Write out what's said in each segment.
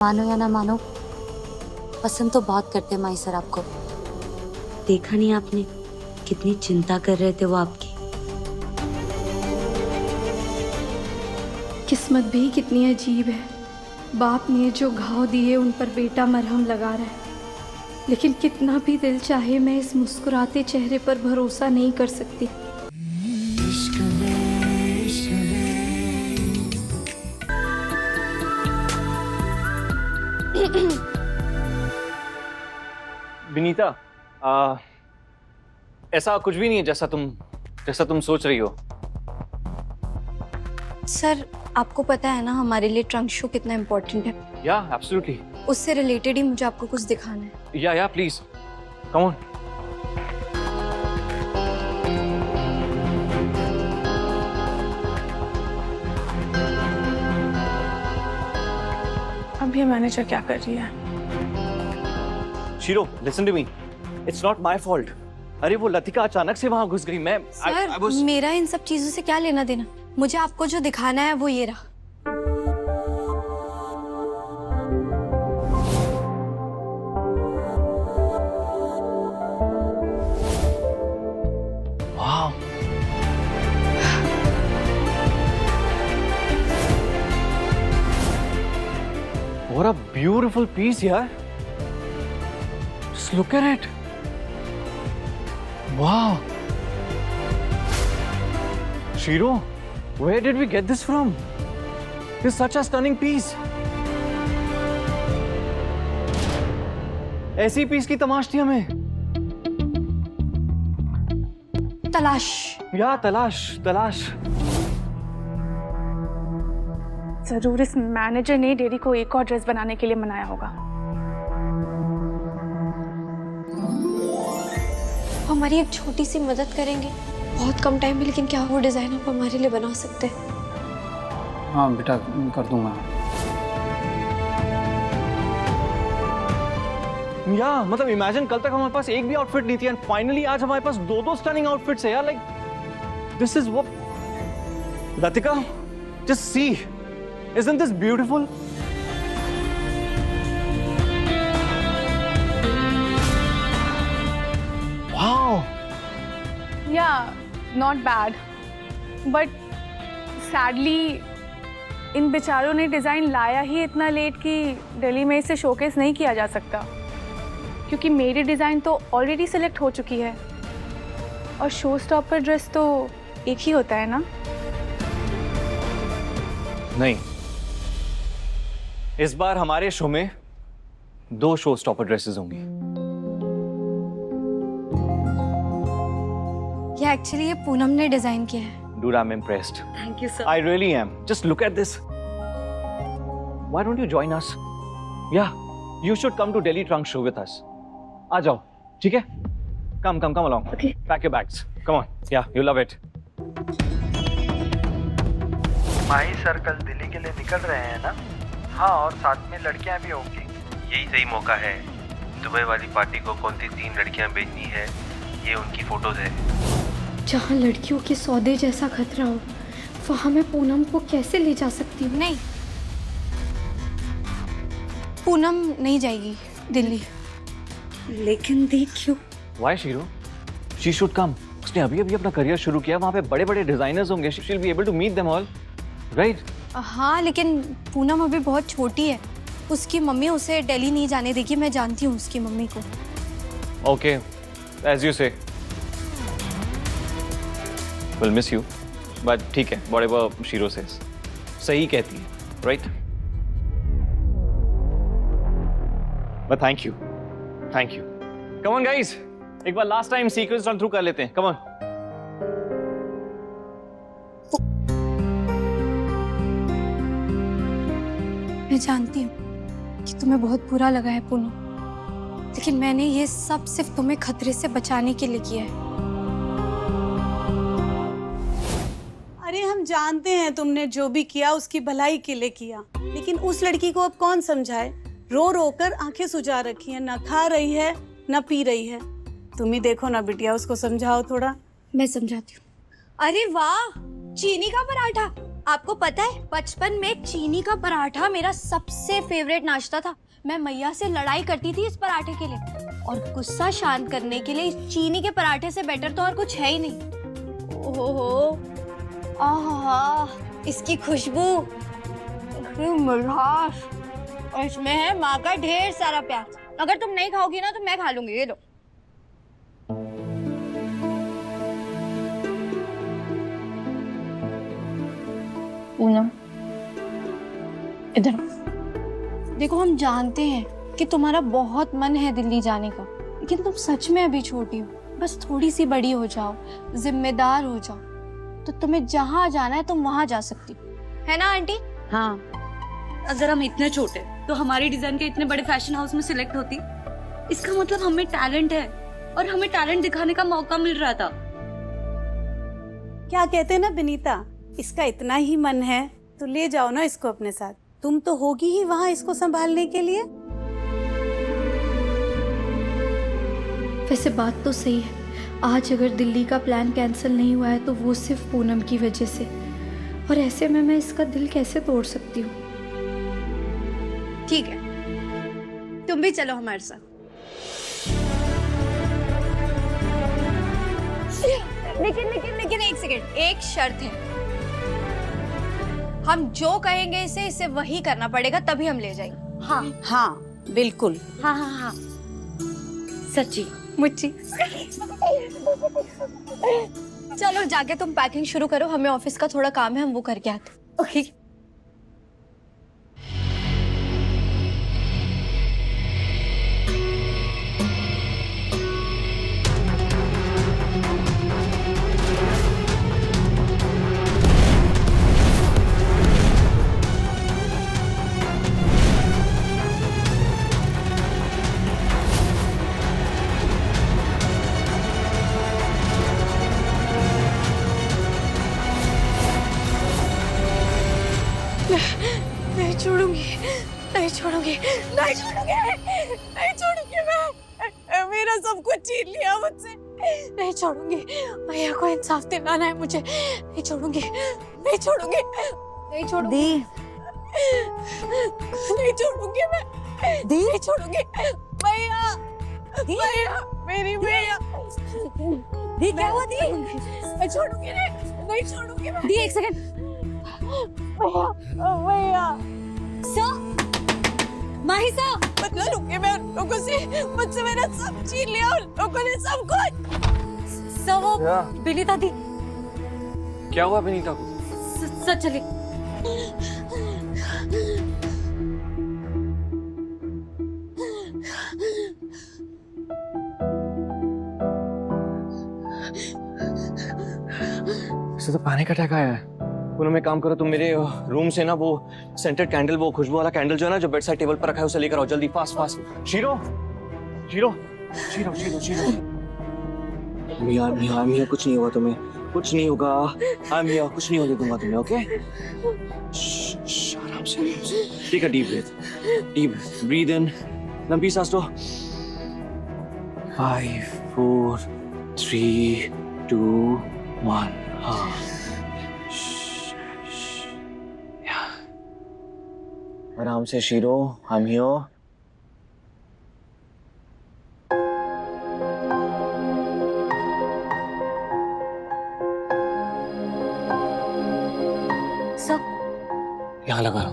मानो या ना मानो, पसंद तो बहुत करते माई सर आपको। देखा नहीं आपने कितनी चिंता कर रहे थे वो आपकी। किस्मत भी कितनी अजीब है। बाप ने जो घाव दिए उन पर बेटा मरहम लगा रहा है, लेकिन कितना भी दिल चाहे मैं इस मुस्कुराते चेहरे पर भरोसा नहीं कर सकती। विनीता, ऐसा कुछ भी नहीं है जैसा तुम सोच रही हो। सर, आपको पता है ना हमारे लिए ट्रंक शो कितना इम्पोर्टेंट है। या एब्सोल्युटली। उससे रिलेटेड ही मुझे आपको कुछ दिखाना है। या प्लीज कम ऑन। अब ये मैनेजर क्या कर रही है? शीरो, listen to me, it's not my fault. अरे वो लतिका अचानक से वहां घुस गई। मैं सर, मेरा इन सब चीजों से क्या लेना देना। मुझे आपको जो दिखाना है वो ये रहा। वाह, what a beautiful piece, yaar. Just look at it. Wow. Shiro, where did we get this from? This is such a stunning piece. ऐसी पीस की तमाश थी हमें। तलाश। या तलाश। जरूर इस मैनेजर ने डेरी को एक और ड्रेस बनाने के लिए मनाया होगा। हमारी एक छोटी सी मदद करेंगे? बहुत कम टाइम में, लेकिन क्या वो डिजाइन आप हमारे लिए बना सकते हैं? हाँ बेटा, कर दूंगा। या मतलब इमेजिन, कल तक हमारे पास एक भी आउटफिट नहीं थी एंड फाइनली आज हमारे पास दो स्टनिंग आउटफिट्स है यार। Like this is what Latika, just see, isn't this beautiful? Wow. Yeah, not bad. But sadly इन बेचारों ने डिजाइन लाया ही इतना लेट कि दिल्ली में इसे शोकेस नहीं किया जा सकता, क्योंकि मेरी डिजाइन तो ऑलरेडी सिलेक्ट हो चुकी है और शो स्टॉपर ड्रेस तो एक ही होता है ना। नहीं, इस बार हमारे शो में 2 शो स्टॉपर ड्रेसेस होंगी। ये एक्चुअली ये पूनम ने डिजाइन किया है। Dude, I'm impressed. Thank you sir. I really am. Just look at this. Why don't you join us? Yeah, you should come to Delhi Trunk Show with us. आ जाओ, ठीक है? Come along. Okay. Pack your bags. Come on. Yeah, you love it. Mahi sir कल दिल्ली के लिए निकल रहे हैं ना? हाँ, और साथ में लड़कियां भी होंगी। यही सही मौका है। दुबई वाली पार्टी को कौन सी 3 लड़कियां भेजनी है, ये उनकी फोटोज है। जहाँ लड़कियों के सौदे जैसा खतरा हो, वहाँ मैं पूनम को कैसे ले जा सकती हूँ? नहीं, पूनम नहीं जाएगी दिल्ली। लेकिन देखियो, Why, Shiro? She should come. उसने अभी अपना करियर शुरू किया। वहाँ पे बड़े डिजाइनर्स होंगे। She'll be able to meet them all, right? हाँ, लेकिन पूनम अभी बहुत छोटी है। उसकी मम्मी उसे दिल्ली नहीं जाने देगी। मैं जानती हूँ उसकी मम्मी को। Okay, as you say. We'll miss you, but ठीक है, whatever Shiro says. सही कहती है, right? But thank you. Come on guys, एक बार last time sequence run through कर लेते हैं. Come on. मैं जानती हूँ कि तुम्हें बहुत बुरा लगा है पूनम, लेकिन मैंने ये सब सिर्फ तुम्हें खतरे से बचाने के लिए किया है। अरे हम जानते हैं तुमने जो भी किया उसकी भलाई के लिए किया, लेकिन उस लड़की को अब कौन समझाए? रो रो कर आंखें सुजा रखी है, ना खा रही है ना पी रही है। तुम ही देखो ना बिटिया, उसको समझाओ थोड़ा। मैं समझाती हूँ। अरे वाह, चीनी का पराठा, आपको पता है बचपन में चीनी का पराठा मेरा सबसे फेवरेट नाश्ता था। मैं मैया से लड़ाई करती थी इस पराठे के लिए, और गुस्सा शांत करने के लिए इस चीनी के पराठे से बेटर तो और कुछ है ही नहीं। ओहो, आहा, इसकी खुशबू, इसकी मिठास, और इसमें है माँ का ढेर सारा प्यार। अगर तुम नहीं खाओगी ना तो मैं खा लूंगी। ये लो। पूनम, इधर देखो, हम जानते हैं कि तुम्हारा बहुत मन है दिल्ली जाने का, लेकिन तुम सच में अभी छोटी हो। बस थोड़ी सी बड़ी हो जाओ, जिम्मेदार हो जाओ, तो तुम्हें जहाँ जाना है तुम वहाँ जा सकती है ना आंटी? हाँ, अगर हम इतने छोटे तो हमारी डिजाइन के इतने बड़े फैशन हाउस में सिलेक्ट होती। इसका मतलब हमें टैलेंट है और हमें टैलेंट दिखाने का मौका मिल रहा था। क्या कहते हैं ना विनीता, इसका इतना ही मन है तो ले जाओ ना इसको अपने साथ। तुम तो होगी ही वहाँ इसको संभालने के लिए। वैसे बात तो सही है, आज अगर दिल्ली का प्लान कैंसिल नहीं हुआ है तो वो सिर्फ पूनम की वजह से, और ऐसे में मैं इसका दिल कैसे तोड़ सकती हूँ। ठीक है, तुम भी चलो हमारे साथ। लेकिन एक सेकेंड, एक शर्त है। हम जो कहेंगे इसे वही करना पड़ेगा, तभी हम ले जाएंगे। हाँ हाँ बिल्कुल। हाँ हाँ हाँ, सच्ची मुच्ची। चलो जाके तुम पैकिंग शुरू करो, हमें ऑफिस का थोड़ा काम है, हम वो करके आते। ओके। नहीं छोड़ूंगी, नहीं छोड़ूंगी, नहीं छोड़ूंगी, नहीं छोड़ूंगी मैं। मेरा सब कुछ छीन लिया मुझसे, नहीं छोड़ूंगी। भैया को इंसाफ दिलाना है मुझे, नहीं छोड़ूंगी, नहीं छोड़ूंगी, नहीं छोड़ूंगी, नहीं छोड़ूंगी मैं, नहीं छोड़ूंगी। भैया, भैया, मेरी भैया, दी क्या हुआ दी? मैं छोड़ूंगी नहीं छोड़ूंगी मैं। दी एक सेकंड। भैया, भैया, माही सा, बदला लूंगी मैं उन लोगों से, मुझसे मैंने सब छीन लिया उन लोगों ने, सब कुछ। वो विनीता दी, क्या हुआ विनीता को? सच चली। इसे तो पैनिक अटैक आया है। पुनः में काम करो, तुम मेरे रूम से ना वो सेंटेड कैंडल, वो खुशबू वाला कैंडल जो है ना, जो बेड साइड टेबल पर रखा है, उसे लेकर आओ जल्दी, फास्ट फास्ट। शीरो, शीरो, शीरो, शीरो, शीरो। मियां, कुछ नहीं होगा तुम्हें, कुछ नहीं होगा। कुछ नहीं होने दूंगा तुम्हें, ओके? आराम से, take a deep breath, breathe in, लंबी सांस लो। 5 4 3 2 1। हाँ, आराम से शीरो, I'm here। यहाँ लगा लो।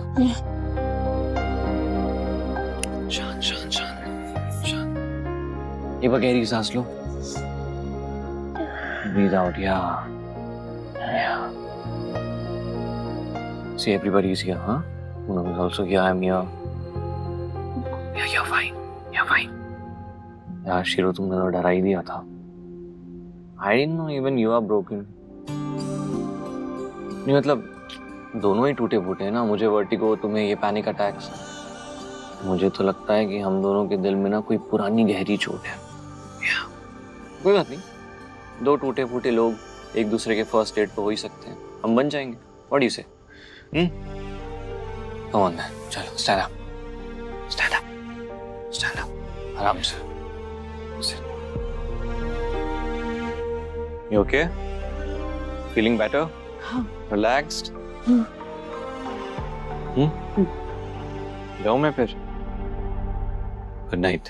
शांत शांत शांत शांत। एक बार गहरी सांस लो। Breathe out, yeah. See, everybody is here, huh? Poonam is also here. I'm here. Yeah, you're fine. You're fine. यार शीरो, तुमने तो डरा ही दिया था। I didn't know even you are broken. नहीं मतलब दोनों ही टूटे फूटे हैं ना, मुझे वर्टिगो, तुम्हें ये पैनिक अटैक्स। मुझे तो लगता है कि हम दोनों के दिल में ना कोई पुरानी गहरी चोट है। कोई बात नहीं, दो टूटे फूटे लोग एक दूसरे के फर्स्ट डेट पे हो ही सकते हैं, हम बन जाएंगे। व्हाट डू यू से? कम ऑन मैन, चलो stand up, stand up, stand up, आराम से। You okay? Feeling better? Relaxed? जाऊं मैं फिर? Good night.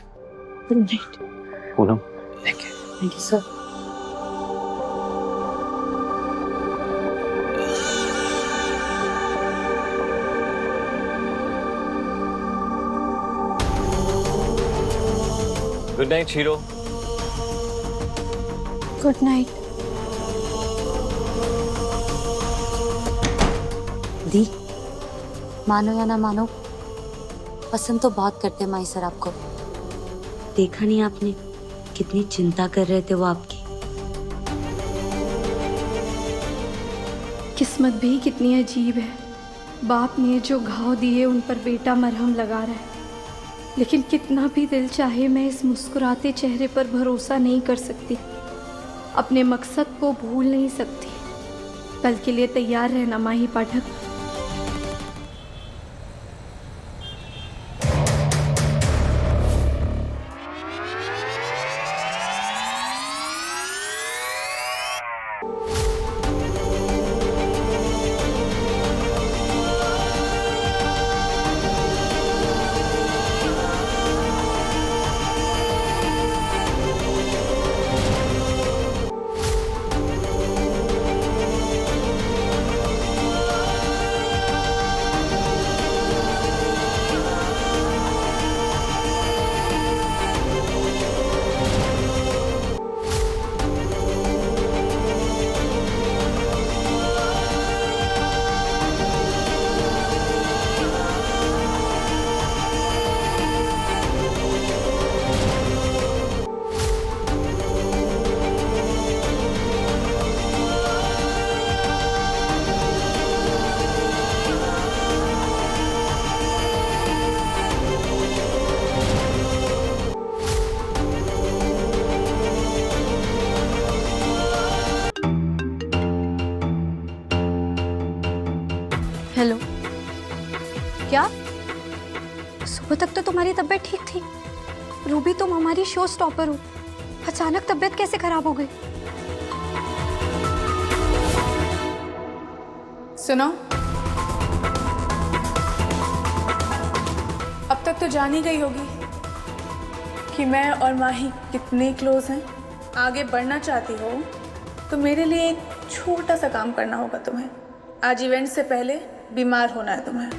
Good night. Poonam लेके। Thank you sir. Good night शीरो। Good night. दी, मानो या ना मानो, पसंद तो बहुत करते माई सर आपको। देखा नहीं आपने कितनी चिंता कर रहे थे वो आपकी। किस्मत भी कितनी अजीब है। बाप ने जो घाव दिए उन पर बेटा मरहम लगा रहा है, लेकिन कितना भी दिल चाहे मैं इस मुस्कुराते चेहरे पर भरोसा नहीं कर सकती। अपने मकसद को भूल नहीं सकती। कल के लिए तैयार रहना माही पाठक। हेलो, क्या सुबह तक तो तुम्हारी तबीयत ठीक थी? रूबी, तुम हमारी शो स्टॉपर हो, अचानक तबीयत कैसे खराब हो गई? सुनो, अब तक तो जान ही गई होगी कि मैं और माही कितने क्लोज हैं। आगे बढ़ना चाहती हो तो मेरे लिए एक छोटा सा काम करना होगा तुम्हें। आज इवेंट से पहले बीमार होना है तुम्हें।